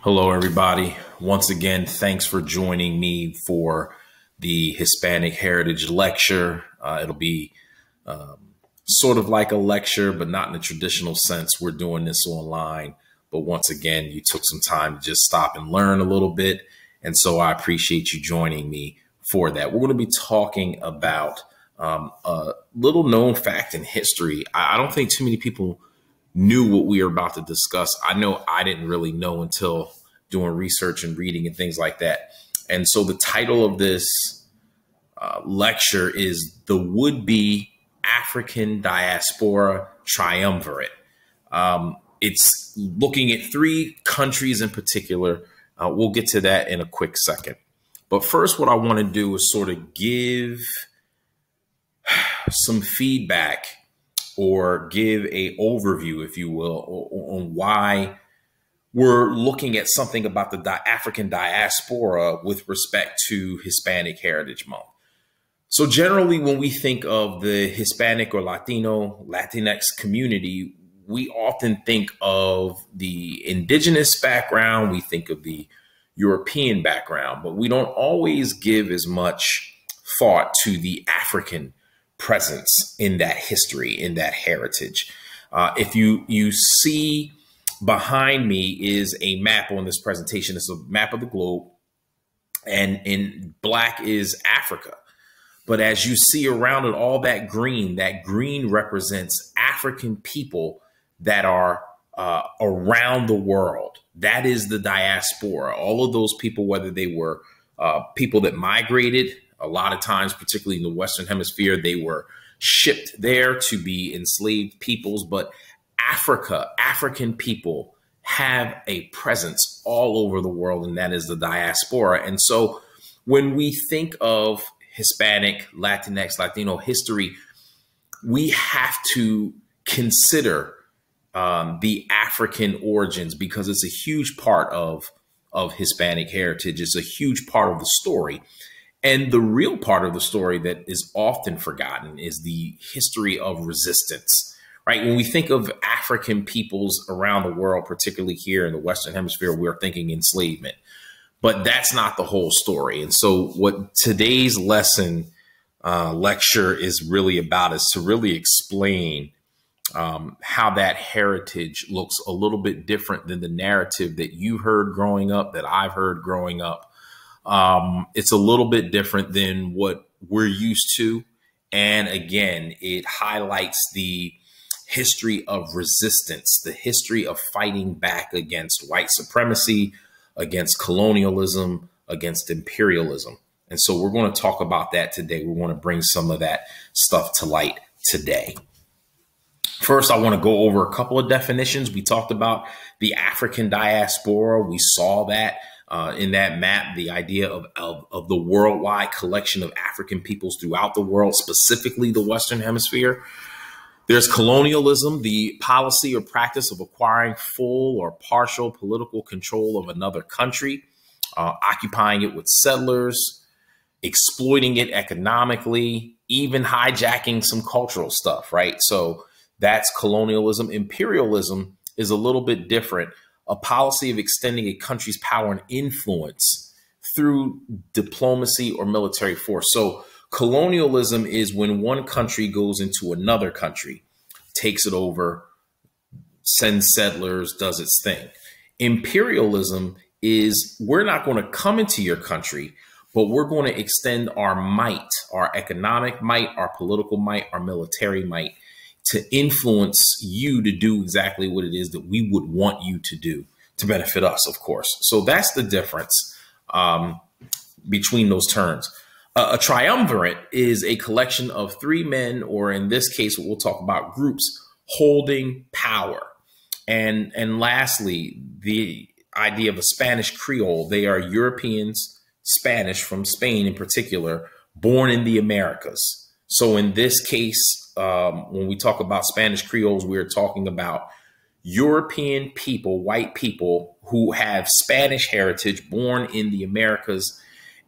Hello, everybody. Once again, thanks for joining me for the Hispanic Heritage Lecture. It'll be sort of like a lecture, but not in the traditional sense. We're doing this online. But once again, you took some time to just stop and learn a little bit. And so I appreciate you joining me for that. We're going to be talking about a little known fact in history. I don't think too many people knew what we were about to discuss. I know I didn't really know until doing research and reading and things like that. And so the title of this lecture is The Would-Be African Diaspora Triumvirate. It's looking at three countries in particular. We'll get to that in a quick second. But first, what I want to do is sort of give some feedback or give a overview, if you will, on why we're looking at something about the African diaspora with respect to Hispanic Heritage Month. So generally, when we think of the Hispanic or Latinx community, we often think of the indigenous background, we think of the European background, but we don't always give as much thought to the African presence in that history, in that heritage. If you see behind me is a map on this presentation. It's a map of the globe, and in black is Africa. But as you see around it, all that green represents African people that are around the world. That is the diaspora. All of those people, whether they were people that migrated, a lot of times, particularly in the Western Hemisphere, they were shipped there to be enslaved peoples. But African people have a presence all over the world, and that is the diaspora. And so when we think of Hispanic, Latinx, Latino history, we have to consider the African origins, because it's a huge part of Hispanic heritage. It's a huge part of the story. And the real part of the story that is often forgotten is the history of resistance, right? When we think of African peoples around the world, particularly here in the Western Hemisphere, we're thinking enslavement, but that's not the whole story. And so what today's lecture is really about is to really explain how that heritage looks a little bit different than the narrative that you heard growing up, that I've heard growing up. It's a little bit different than what we're used to. And again, it highlights the history of resistance, the history of fighting back against white supremacy, against colonialism, against imperialism. And so we're going to talk about that today. We want to bring some of that stuff to light today. First, I want to go over a couple of definitions. We talked about the African diaspora. We saw that in that map, the idea of the worldwide collection of African peoples throughout the world, specifically the Western Hemisphere. There's colonialism, the policy or practice of acquiring full or partial political control of another country, occupying it with settlers, exploiting it economically, even hijacking some cultural stuff, right? So that's colonialism. Imperialism is a little bit different. A policy of extending a country's power and influence through diplomacy or military force. So colonialism is when one country goes into another country, takes it over, sends settlers, does its thing. Imperialism is we're not going to come into your country, but we're going to extend our might, our economic might, our political might, our military might, to influence you to do exactly what it is that we would want you to do to benefit us, of course. So that's the difference between those terms. A triumvirate is a collection of three men, or in this case, what we'll talk about, groups holding power. And lastly, the idea of a Spanish Creole. They are Europeans, Spanish from Spain in particular, born in the Americas. So in this case, when we talk about Spanish Creoles, we're talking about European people, white people who have Spanish heritage, born in the Americas.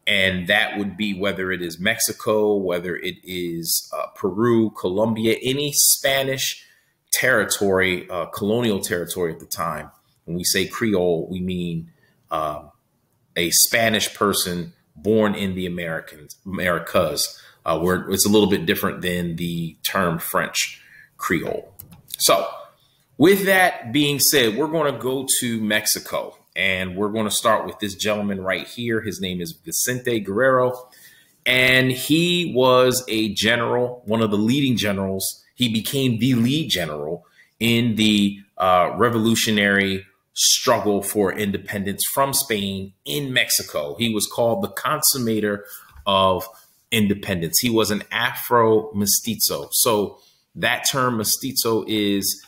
And that would be whether it is Mexico, whether it is Peru, Colombia, any Spanish territory, colonial territory at the time. When we say Creole, we mean a Spanish person born in the Americas, where it's a little bit different than the term French Creole. So with that being said, we're going to go to Mexico, and we're going to start with this gentleman right here. His name is Vicente Guerrero, and he was a general, one of the leading generals. He became the lead general in the revolutionary struggle for independence from Spain in Mexico. He was called the consummator of independence. He was an Afro-mestizo. So that term mestizo is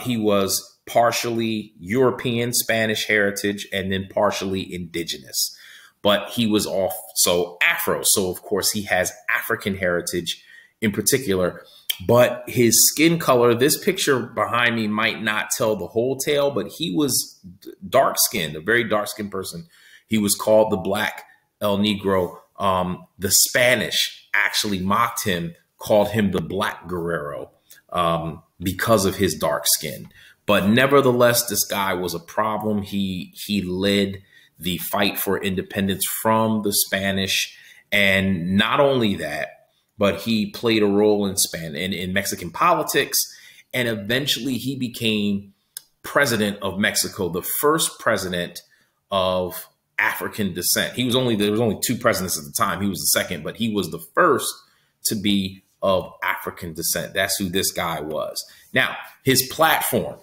he was partially European, Spanish heritage, and then partially indigenous. But he was also Afro. So, of course, he has African heritage in particular. But his skin color, this picture behind me might not tell the whole tale, but he was dark-skinned, a very dark-skinned person. He was called the Black El Negro. The Spanish actually mocked him, called him the Black Guerrero because of his dark skin. But nevertheless, this guy was a problem. He led the fight for independence from the Spanish. And not only that, but he played a role in Mexican politics. And eventually he became president of Mexico, the first president of African descent. There was only two presidents at the time. He was the second, but he was the first to be of African descent. That's who this guy was. Now, his platform,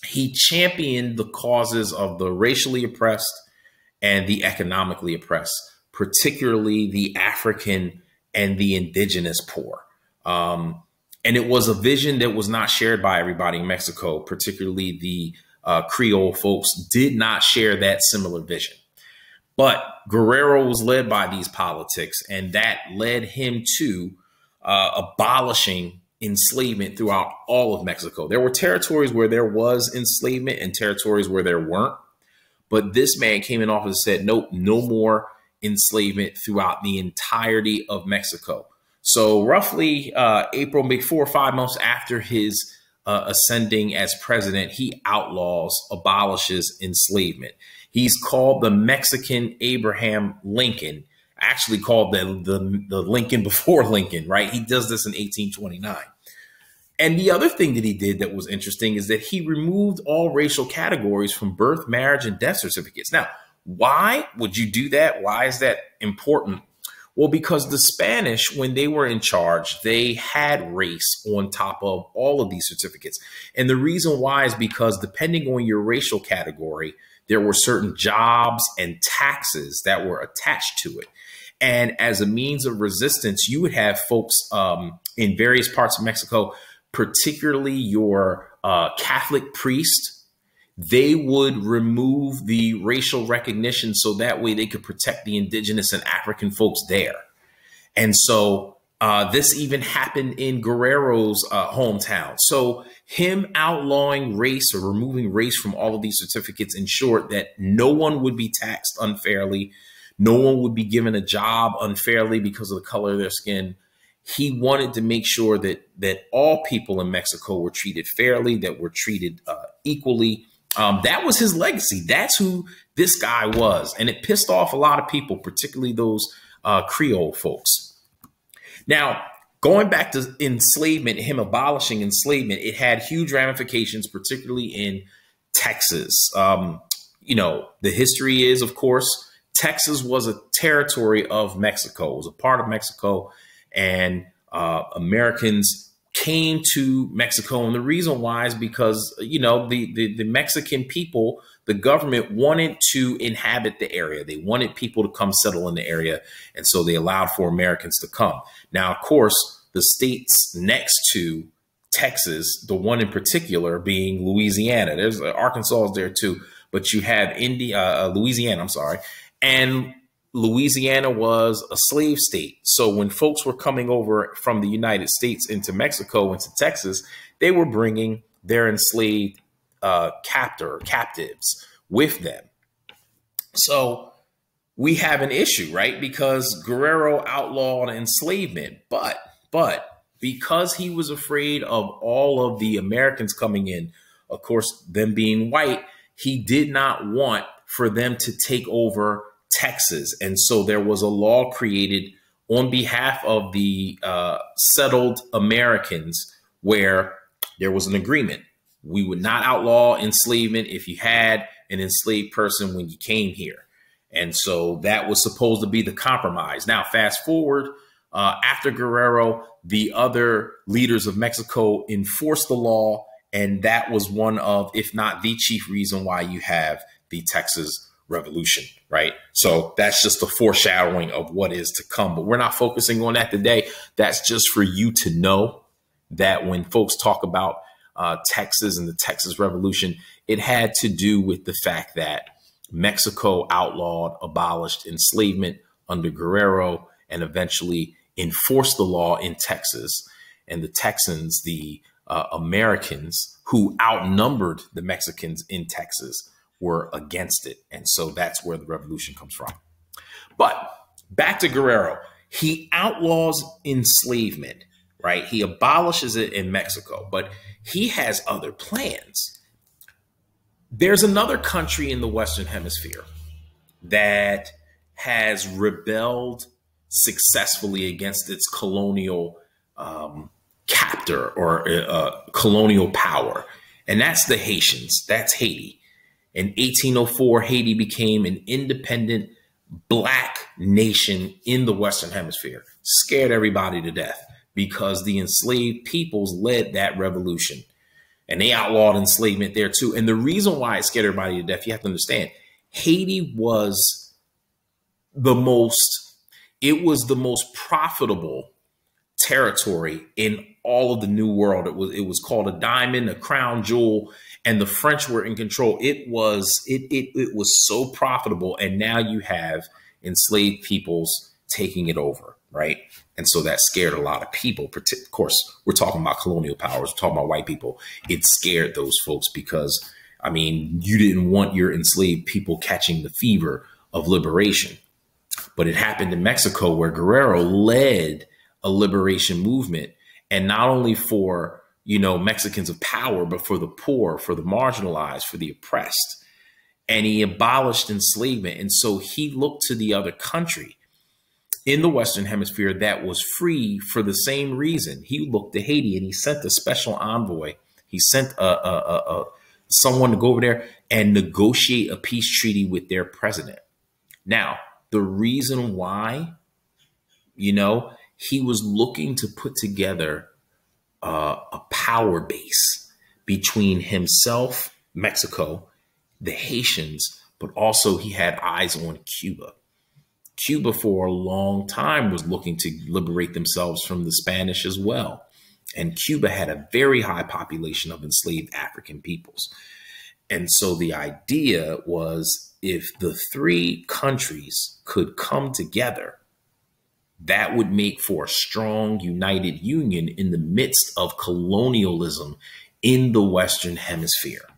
he championed the causes of the racially oppressed and the economically oppressed, particularly the African and the indigenous poor. And it was a vision that was not shared by everybody in Mexico, particularly the Creole folks did not share that similar vision. But Guerrero was led by these politics, and that led him to abolishing enslavement throughout all of Mexico. There were territories where there was enslavement and territories where there weren't. But this man came in office and said, nope, no more enslavement throughout the entirety of Mexico. So roughly April, maybe 4 or 5 months after his ascending as president, he abolishes enslavement. He's called the Mexican Abraham Lincoln, actually called the Lincoln before Lincoln, right? He does this in 1829. And the other thing that he did that was interesting is that he removed all racial categories from birth, marriage, and death certificates. Now, why would you do that? Why is that important? Well, because the Spanish, when they were in charge, they had race on top of all of these certificates. And the reason why is because depending on your racial category, there were certain jobs and taxes that were attached to it. And as a means of resistance, you would have folks in various parts of Mexico, particularly your Catholic priest. They would remove the racial recognition so that way they could protect the indigenous and African folks there. And so this even happened in Guerrero's hometown. So him outlawing race or removing race from all of these certificates ensured that no one would be taxed unfairly. No one would be given a job unfairly because of the color of their skin. He wanted to make sure that all people in Mexico were treated fairly, that were treated equally. That was his legacy. That's who this guy was. And it pissed off a lot of people, particularly those Creole folks. Now, going back to enslavement, him abolishing enslavement, it had huge ramifications, particularly in Texas. You know, the history is, of course, Texas was a territory of Mexico. It was a part of Mexico, and Americans came to Mexico. And the reason why is because, you know, the Mexican people, the government wanted to inhabit the area. They wanted people to come settle in the area. And so they allowed for Americans to come. Now, of course, the states next to Texas, the one in particular being Louisiana, there's Arkansas is there too, but you have Louisiana, I'm sorry. And Louisiana was a slave state. So when folks were coming over from the United States into Mexico, into Texas, they were bringing their enslaved captives with them. So we have an issue, right? Because Guerrero outlawed enslavement, but because he was afraid of all of the Americans coming in, of course, them being white, he did not want for them to take over Texas. And so there was a law created on behalf of the settled Americans where there was an agreement. We would not outlaw enslavement if you had an enslaved person when you came here. And so that was supposed to be the compromise. Now, fast forward, after Guerrero, the other leaders of Mexico enforced the law. And that was one of, if not the chief reason why you have the Texas Revolution, right? So that's just a foreshadowing of what is to come. But we're not focusing on that today. That's just for you to know that when folks talk about Texas and the Texas Revolution, it had to do with the fact that Mexico outlawed, abolished enslavement under Guerrero, and eventually enforced the law in Texas. And the Texans, the Americans who outnumbered the Mexicans in Texas, were against it. And so that's where the revolution comes from. But back to Guerrero. He outlaws enslavement, right? He abolishes it in Mexico, but he has other plans. There's another country in the Western Hemisphere that has rebelled successfully against its colonial captor or colonial power. And that's the Haitians. That's Haiti. In 1804, Haiti became an independent Black nation in the Western Hemisphere. Scared everybody to death because the enslaved peoples led that revolution. And they outlawed enslavement there too. And the reason why it scared everybody to death, you have to understand, Haiti was the most profitable territory in all of the New World. It was called a diamond, a crown jewel, and the French were in control. It was so profitable, and now you have enslaved peoples taking it over, right? And so that scared a lot of people. Of course, we're talking about colonial powers, we're talking about white people. It scared those folks because, I mean, you didn't want your enslaved people catching the fever of liberation. But it happened in Mexico where Guerrero led a liberation movement, and not only for, Mexicans of power, but for the poor, for the marginalized, for the oppressed. And he abolished enslavement. And so he looked to the other country in the Western Hemisphere that was free for the same reason. He looked to Haiti and he sent a special envoy. He sent someone to go over there and negotiate a peace treaty with their president. Now, the reason why, he was looking to put together a power base between himself, Mexico, the Haitians, but also he had eyes on Cuba. Cuba for a long time was looking to liberate themselves from the Spanish as well. And Cuba had a very high population of enslaved African peoples. And so the idea was, if the three countries could come together, that would make for a strong, united union in the midst of colonialism in the Western Hemisphere.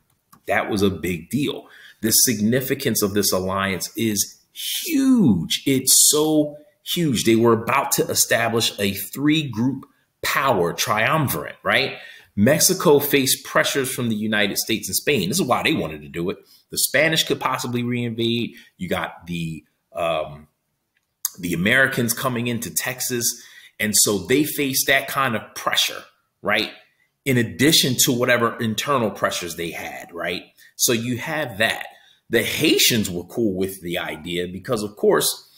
That was a big deal. The significance of this alliance is huge. It's so huge. They were about to establish a three-group power triumvirate, right? Mexico faced pressures from the United States and Spain. This is why they wanted to do it. The Spanish could possibly reinvade. You got the Americans coming into Texas. And so they faced that kind of pressure, right? In addition to whatever internal pressures they had, right? So you have that. The Haitians were cool with the idea because, of course,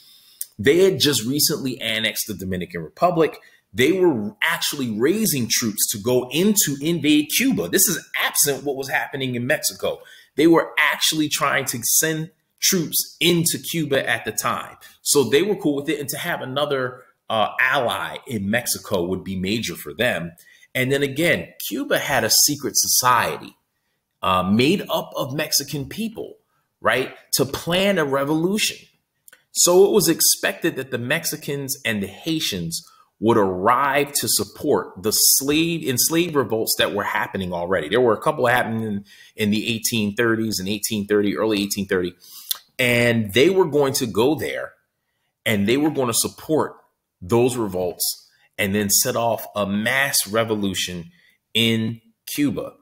they had just recently annexed the Dominican Republic. They were actually raising troops to go in to invade Cuba. This is absent what was happening in Mexico. They were actually trying to send troops into Cuba at the time. So they were cool with it. And to have another ally in Mexico would be major for them. And then again, Cuba had a secret society made up of Mexican people, right, to plan a revolution. So it was expected that the Mexicans and the Haitians would arrive to support the enslaved revolts that were happening already. There were a couple happening in the 1830s and early 1830. And they were going to go there and they were going to support those revolts and then set off a mass revolution in Cuba.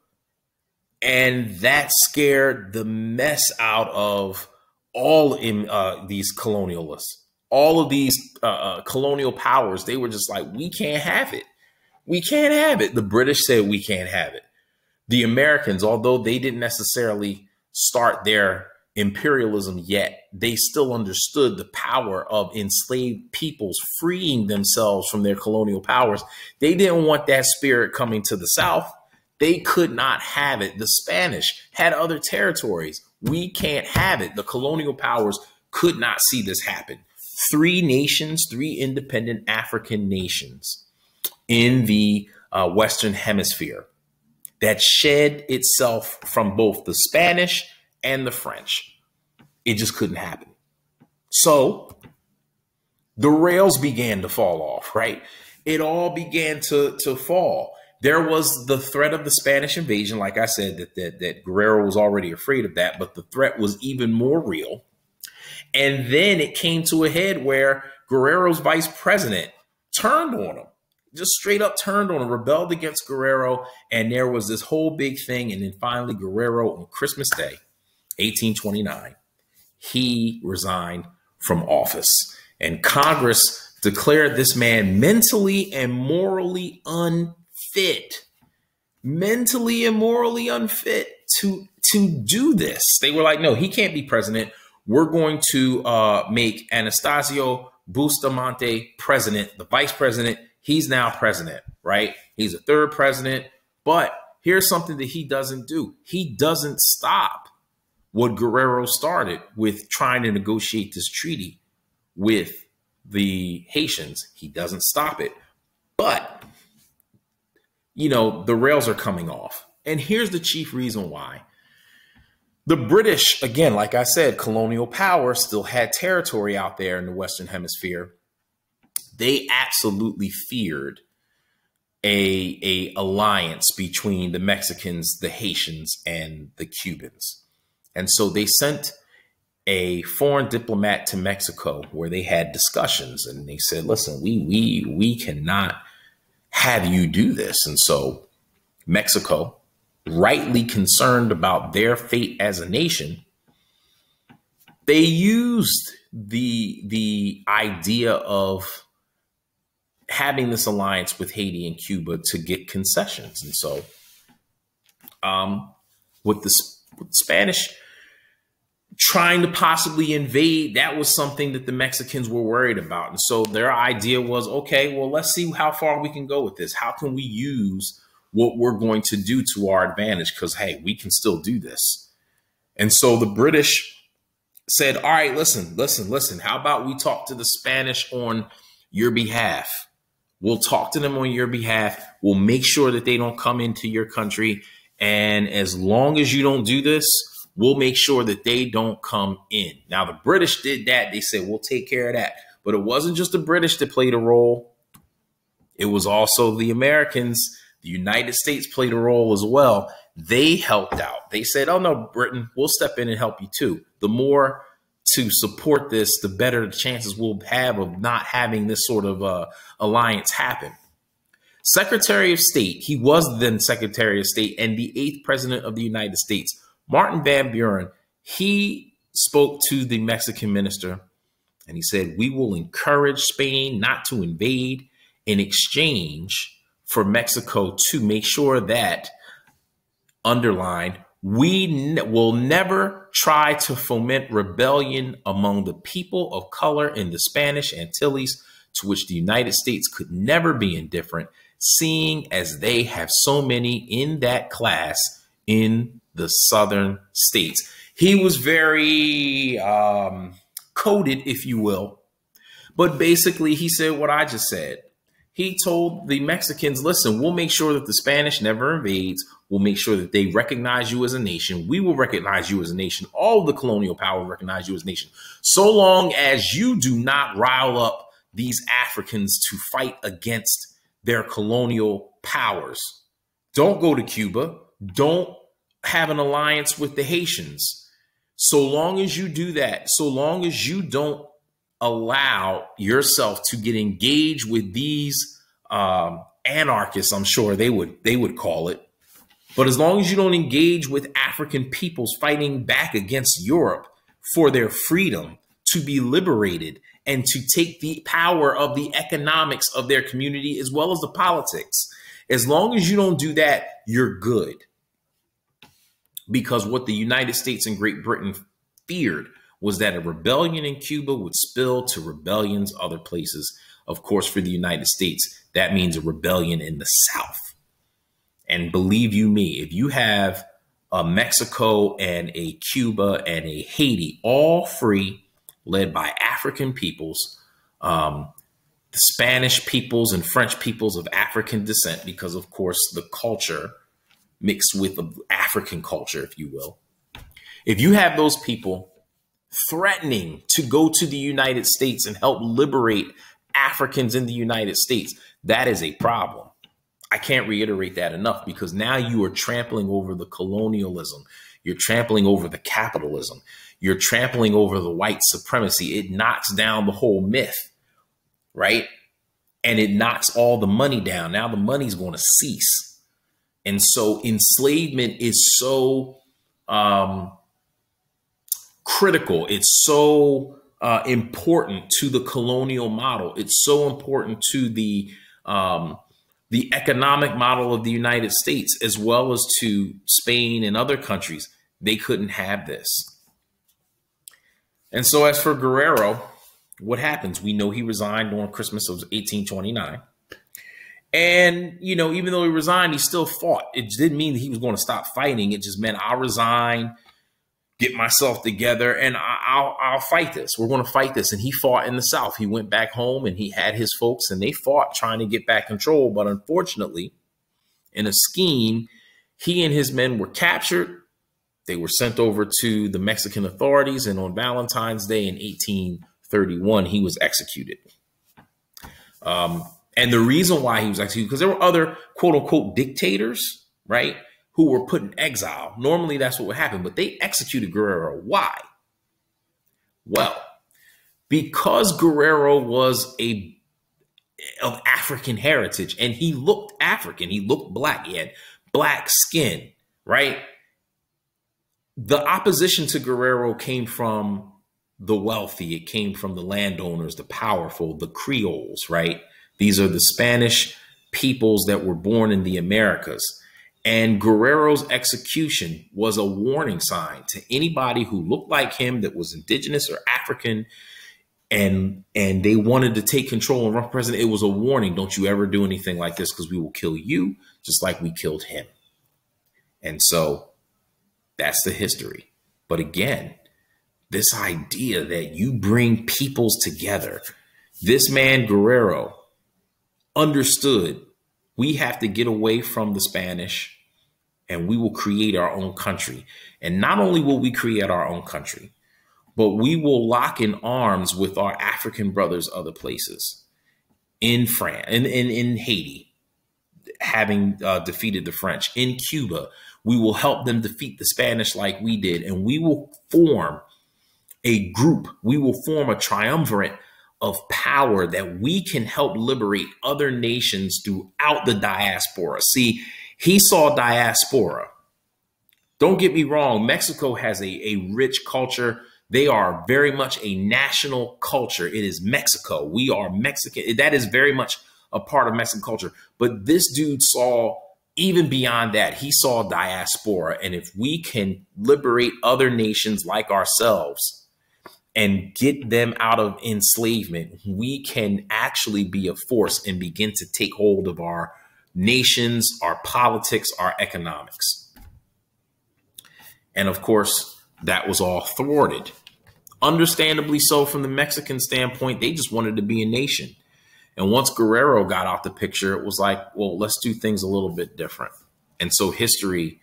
And that scared the mess out of all in these colonialists, all of these colonial powers, they were just like, we can't have it. We can't have it. The British said we can't have it. The Americans, although they didn't necessarily start their imperialism yet, they still understood the power of enslaved peoples freeing themselves from their colonial powers. They didn't want that spirit coming to the South. They could not have it. The Spanish had other territories. We can't have it. The colonial powers could not see this happen. 3 nations, 3 independent African nations in the Western Hemisphere that shed itself from both the Spanish and the French. It just couldn't happen. So the rails began to fall off, right? It all began to fall. There was the threat of the Spanish invasion. Like I said, that Guerrero was already afraid of that, but the threat was even more real. And then it came to a head where Guerrero's vice president turned on him, just straight up turned on him, rebelled against Guerrero. And there was this whole big thing. And then finally, Guerrero on Christmas Day, 1829, he resigned from office. And Congress declared this man mentally and morally unfit, to do this. They were like, no, he can't be president. We're going to make Anastasio Bustamante president, the vice president. He's now president, right? He's a 3rd president. But here's something that he doesn't do. He doesn't stop what Guerrero started with trying to negotiate this treaty with the Haitians. He doesn't stop it. But, you know, the rails are coming off. And here's the chief reason why. The British, again, like I said, colonial power, still had territory out there in the Western Hemisphere. They absolutely feared a alliance between the Mexicans, the Haitians, and the Cubans. And so they sent a foreign diplomat to Mexico where they had discussions, and they said, listen, we cannot have you do this. And so Mexico, rightly concerned about their fate as a nation, they used the idea of having this alliance with Haiti and Cuba to get concessions. And so with the Spanish trying to possibly invade, that was something that the Mexicans were worried about. And so their idea was, okay, well, let's see how far we can go with this. How can we use what we're going to do to our advantage? Because, hey, we can still do this. And so the British said, all right, listen. How about we talk to the Spanish on your behalf? We'll talk to them on your behalf. We'll make sure that they don't come into your country. And as long as you don't do this, we'll make sure that they don't come in. Now, the British did that. They said, we'll take care of that. But it wasn't just the British that played a role. It was also the Americans. The United States played a role as well. They helped out. They said, oh, no, Britain, we'll step in and help you, too. The more to support this, the better the chances we'll have of not having this sort of alliance happen. Secretary of State, he was then Secretary of State and the 8th President of the United States, Martin Van Buren, he spoke to the Mexican minister and he said, we will encourage Spain not to invade in exchange for Mexico to make sure that, underlined, we will never try to foment rebellion among the people of color in the Spanish Antilles, to which the United States could never be indifferent, seeing as they have so many in that class in the southern states. He was very coded, if you will, but basically he said what I just said. He told the Mexicans, listen, we'll make sure that the Spanish never invades. We'll make sure that they recognize you as a nation. We will recognize you as a nation. All the colonial power recognize you as a nation. So long as you do not rile up these Africans to fight against their colonial powers. Don't go to Cuba. Don't have an alliance with the Haitians. So long as you do that, so long as you don't allow yourself to get engaged with these anarchists, I'm sure they would call it. But as long as you don't engage with African peoples fighting back against Europe, for their freedom to be liberated and to take the power of the economics of their community as well as the politics. As long as you don't do that, you're good. Because what the United States and Great Britain feared was that a rebellion in Cuba would spill to rebellions other places. Of course, for the United States, that means a rebellion in the South. And believe you me, if you have a Mexico and a Cuba and a Haiti, all free, led by African peoples, the Spanish peoples and French peoples of African descent, because of course the culture mixed with the African culture, if you will. If you have those people threatening to go to the United States and help liberate Africans in the United States, that is a problem. I can't reiterate that enough, because now you are trampling over the colonialism. You're trampling over the capitalism. You're trampling over the white supremacy. It knocks down the whole myth, right? And it knocks all the money down. Now the money's going to cease. And so enslavement is so critical. It's so important to the colonial model. It's so important to the economic model of the United States, as well as to Spain and other countries. They couldn't have this. And so as for Guerrero, what happens? We know he resigned on Christmas of 1829. And, you know, even though he resigned, he still fought. It didn't mean that he was going to stop fighting. It just meant I'll resign, get myself together, and I'll fight this. We're going to fight this. And he fought in the South. He went back home and he had his folks, and they fought trying to get back control. But unfortunately, in a scheme, he and his men were captured. They were sent over to the Mexican authorities. And on Valentine's Day in 1831, he was executed. And the reason why he was executed, because there were other quote unquote dictators, right, who were put in exile. Normally that's what would happen, but they executed Guerrero. Why? Well, because Guerrero was of African heritage, and he looked African. He looked black. He had black skin, right? The opposition to Guerrero came from the wealthy. It came from the landowners, the powerful, the Creoles, right? These are the Spanish peoples that were born in the Americas. And Guerrero's execution was a warning sign to anybody who looked like him, that was indigenous or African, and they wanted to take control and run for president. It was a warning. Don't you ever do anything like this, because we will kill you just like we killed him. And so that's the history. But again, this idea that you bring peoples together, this man Guerrero understood we have to get away from the Spanish, and we will create our own country. And not only will we create our own country, but we will lock in arms with our African brothers other places, in France, in Haiti, having defeated the French, in Cuba. We will help them defeat the Spanish like we did, and we will form a group. We will form a triumvirate of power that we can help liberate other nations throughout the diaspora. See, he saw diaspora. Don't get me wrong. Mexico has a rich culture. They are very much a national culture. It is Mexico. We are Mexican. That is very much a part of Mexican culture. But this dude saw even beyond that. He saw diaspora. And if we can liberate other nations like ourselves and get them out of enslavement, we can actually be a force and begin to take hold of our nations, our politics, our economics. And of course, that was all thwarted. Understandably so from the Mexican standpoint. They just wanted to be a nation. And once Guerrero got out the picture, it was like, well, let's do things a little bit different. And so history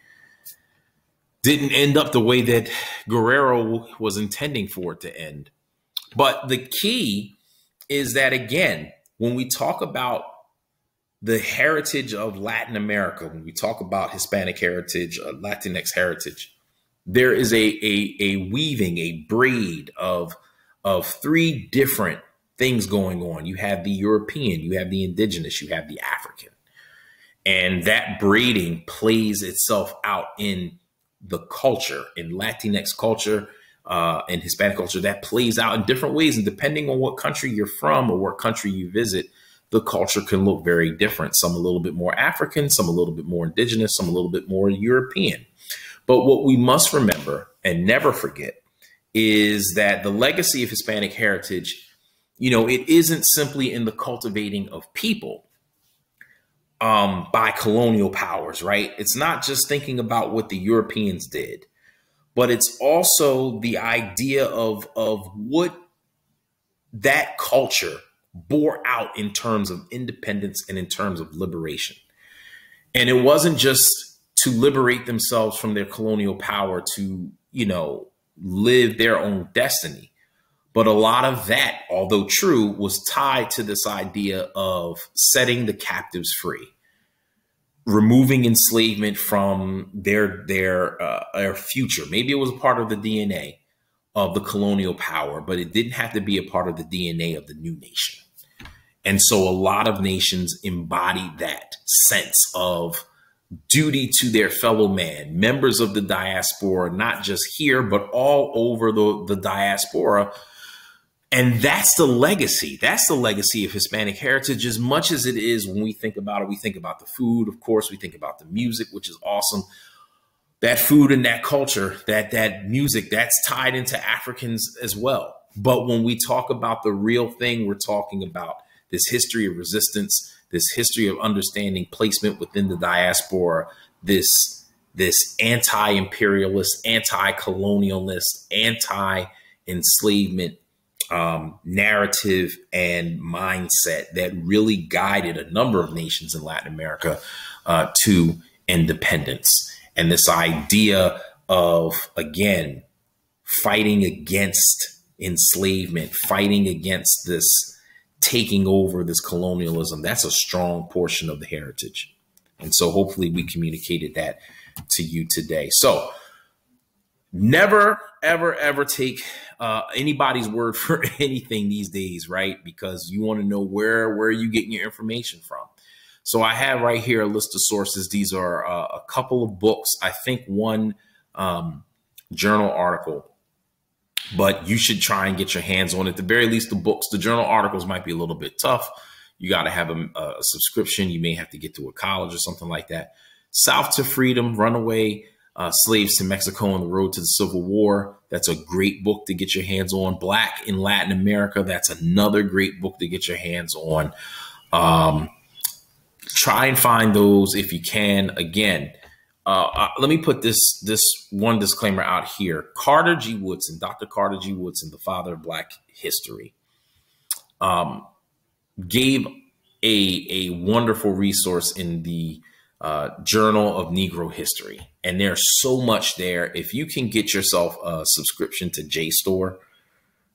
didn't end up the way that Guerrero was intending for it to end. But the key is that, again, when we talk about the heritage of Latin America, when we talk about Hispanic heritage, Latinx heritage, there is a weaving, a braid of three different things going on. You have the European, you have the indigenous, you have the African. And that braiding plays itself out in the culture, in Latinx culture, and Hispanic culture, that plays out in different ways. And depending on what country you're from or what country you visit, the culture can look very different. Some a little bit more African, some a little bit more indigenous, some a little bit more European. But what we must remember and never forget is that the legacy of Hispanic heritage, it isn't simply in the cultivating of people by colonial powers, right? It's not just thinking about what the Europeans did, but it's also the idea of what that culture bore out in terms of independence and in terms of liberation. And it wasn't just to liberate themselves from their colonial power to, live their own destiny. But a lot of that, although true, was tied to this idea of setting the captives free, removing enslavement from their future. Maybe it was a part of the DNA of the colonial power, but it didn't have to be a part of the DNA of the new nation. And so a lot of nations embody that sense of duty to their fellow man, members of the diaspora, not just here, but all over the diaspora. And that's the legacy. That's the legacy of Hispanic heritage. As much as it is, when we think about it, we think about the food, of course, we think about the music, which is awesome. That food and that culture, that music, that's tied into Africans as well. But when we talk about the real thing, we're talking about this history of resistance, this history of understanding placement within the diaspora, this anti-imperialist, anti-colonialist, anti-enslavement narrative and mindset that really guided a number of nations in Latin America to independence. And this idea of, again, fighting against enslavement, fighting against this taking over, this colonialism, that's a strong portion of the heritage. And so hopefully we communicated that to you today. So never, ever, ever take anybody's word for anything these days, right? Because you want to know where you getting your information from. So I have right here a list of sources. These are a couple of books. I think one journal article, but you should try and get your hands on it. At the very least, the books. The journal articles might be a little bit tough. You got to have a subscription. You may have to get to a college or something like that. South to Freedom, Runaway Slaves to Mexico on the Road to the Civil War. That's a great book to get your hands on. Black in Latin America. That's another great book to get your hands on. Try and find those if you can. Again, let me put this one disclaimer out here. Carter G. Woodson, Dr. Carter G. Woodson, the father of Black history, gave a wonderful resource in the Journal of Negro History. And there's so much there. If you can get yourself a subscription to JSTOR,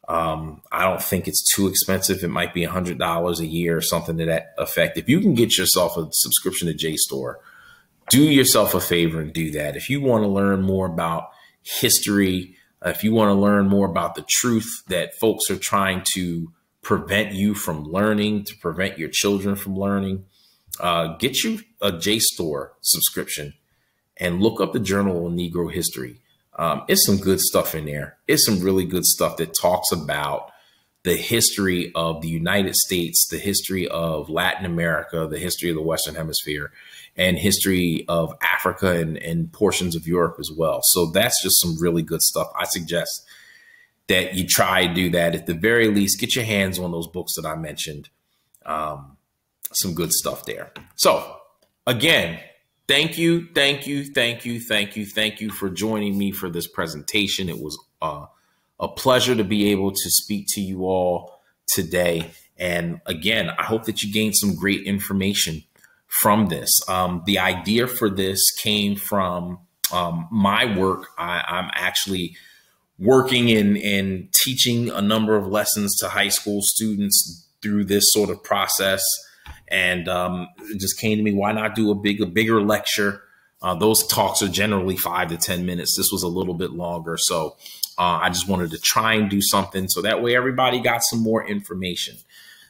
I don't think it's too expensive. It might be $100 a year or something to that effect. If you can get yourself a subscription to JSTOR, do yourself a favor and do that. If you want to learn more about history, if you want to learn more about the truth that folks are trying to prevent you from learning, to prevent your children from learning, get you a JSTOR subscription and look up the Journal of Negro History. It's some good stuff in there. It's some really good stuff that talks about the history of the United States, the history of Latin America, the history of the Western Hemisphere, and history of Africa and portions of Europe as well. So that's just some really good stuff. I suggest that you try to do that. At the very least, get your hands on those books that I mentioned. Some good stuff there. So again, thank you for joining me for this presentation. It was a pleasure to be able to speak to you all today. And again, I hope that you gained some great information from this. The idea for this came from my work. I'm actually working in teaching a number of lessons to high school students through this sort of process. And it just came to me, why not do a bigger lecture? Those talks are generally 5 to 10 minutes. This was a little bit longer. So I just wanted to try and do something so that way everybody got some more information,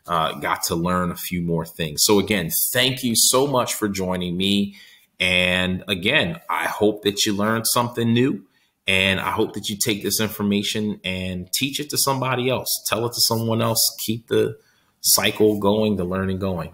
got to learn a few more things. So again, thank you so much for joining me. And again, I hope that you learned something new. And I hope that you take this information and teach it to somebody else. Tell it to someone else. Keep the cycle going, the learning going.